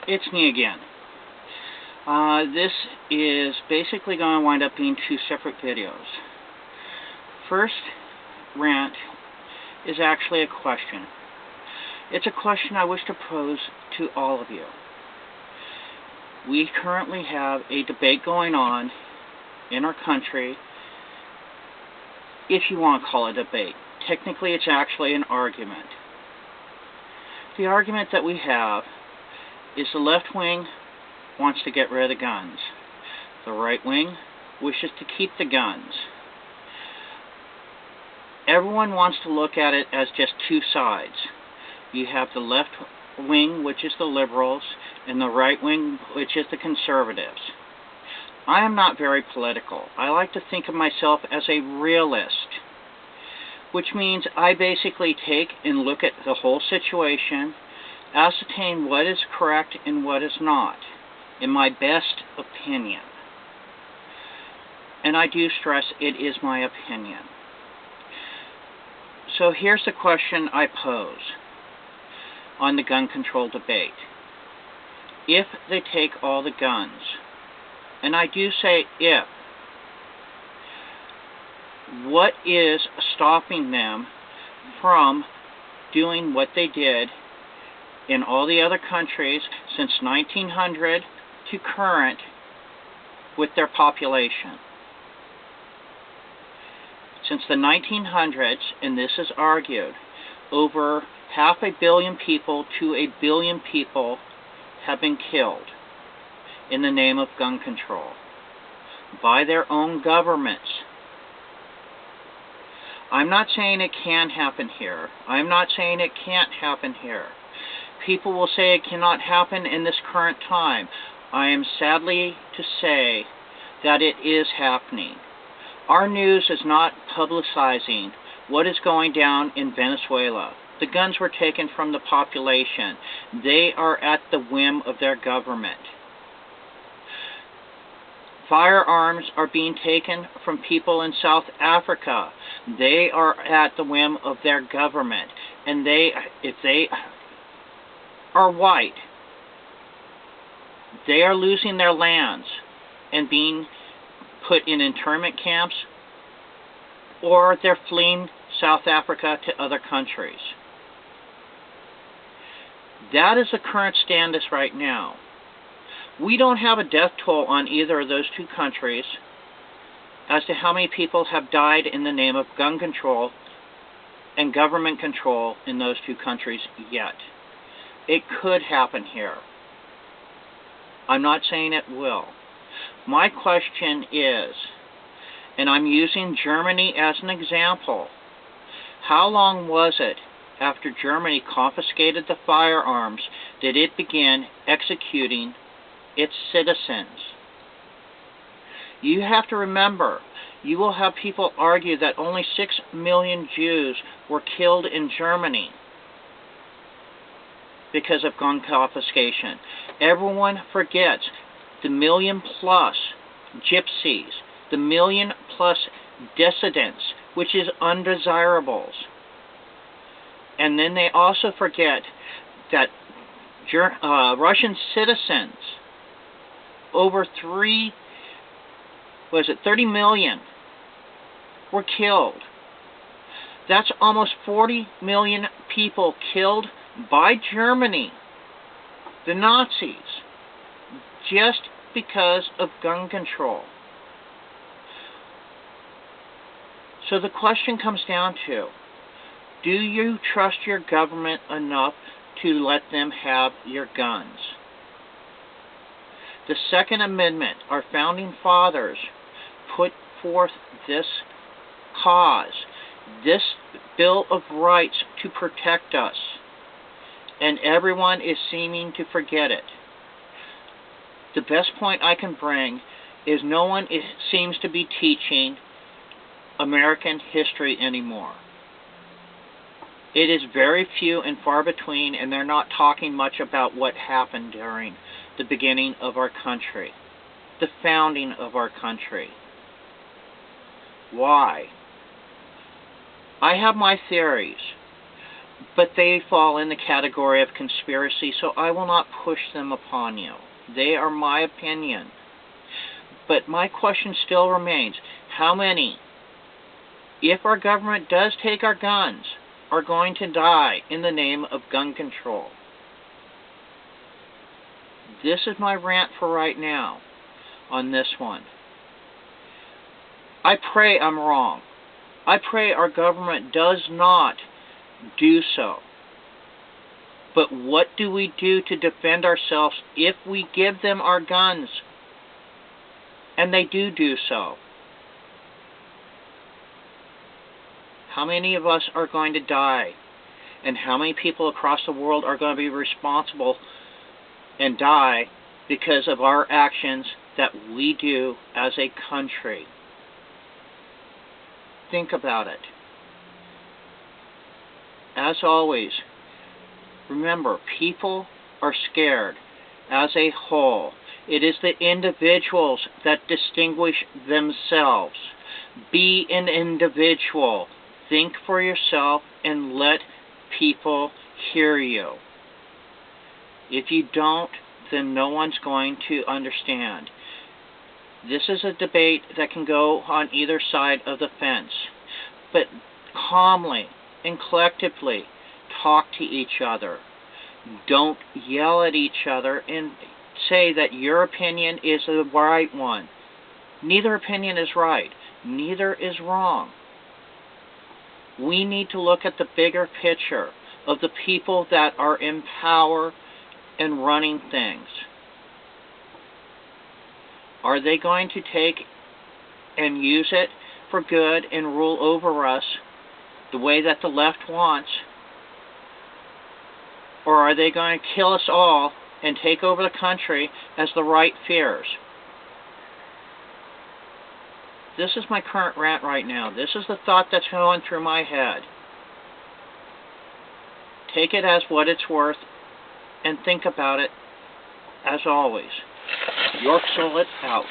It's me again. This is basically going to wind up being two separate videos. First rant is actually a question. It's a question I wish to pose to all of you. We currently have a debate going on in our country, if you want to call it a debate. Technically, it's actually an argument. The argument that we have is the left wing wants to get rid of the guns. The right wing wishes to keep the guns. Everyone wants to look at it as just two sides. You have the left wing, which is the liberals, and the right wing, which is the conservatives. I am not very political. I like to think of myself as a realist, which means I basically take and look at the whole situation, ascertain what is correct and what is not, in my best opinion. And I do stress it is my opinion. So here's the question I pose on the gun control debate. If they take all the guns, and I do say if, what is stopping them from doing what they did in all the other countries since 1900 to current with their population? Since the 1900s, and this is argued, over 500 million people to 1 billion people have been killed in the name of gun control by their own governments. I'm not saying it can happen here. I'm not saying it can't happen here. People will say it cannot happen in this current time. I am sadly to say that it is happening. Our news is not publicizing what is going down in Venezuela. The guns were taken from the population. They are at the whim of their government. Firearms are being taken from people in South Africa. They are at the whim of their government. And if they are white, they are losing their lands and being put in internment camps, or they're fleeing South Africa to other countries. That is the current status right now. We don't have a death toll on either of those two countries as to how many people have died in the name of gun control and government control in those two countries yet. It could happen here. I'm not saying it will. My question is, and I'm using Germany as an example, how long was it after Germany confiscated the firearms did it begin executing its citizens? You have to remember, you will have people argue that only 6 million Jews were killed in Germany because of gun confiscation. Everyone forgets the 1 million plus gypsies, the 1 million plus dissidents, which is undesirables. And then they also forget that Russian citizens, over 30 million, were killed. That's almost 40 million people killed by Germany, the Nazis, just because of gun control. So the question comes down to, do you trust your government enough to let them have your guns? The Second Amendment, our founding fathers put forth this cause, this Bill of Rights to protect us, and everyone is seeming to forget it. The best point I can bring is no one seems to be teaching American history anymore. It is very few and far between, and they're not talking much about what happened during the beginning of our country, the founding of our country. Why? I have my theories. But they fall in the category of conspiracy, so I will not push them upon you. They are my opinion. But my question still remains, how many, if our government does take our guns, are going to die in the name of gun control? This is my rant for right now on this one. I pray I'm wrong. I pray our government does not do so. But what do we do to defend ourselves if we give them our guns and they do so? How many of us are going to die? And how many people across the world are going to be responsible and die because of our actions that we do as a country? Think about it. As always, remember, people are scared as a whole. It is the individuals that distinguish themselves. Be an individual. Think for yourself and let people hear you. If you don't, then no one's going to understand. This is a debate that can go on either side of the fence. But calmly and collectively talk to each other. Don't yell at each other and say that your opinion is the right one. Neither opinion is right. Neither is wrong. We need to look at the bigger picture of the people that are in power and running things. Are they going to take and use it for good and rule over us the way that the left wants? Or are they going to kill us all and take over the country as the right fears? This is my current rant right now. This is the thought that's going through my head. Take it as what it's worth and think about it as always. York Solid out.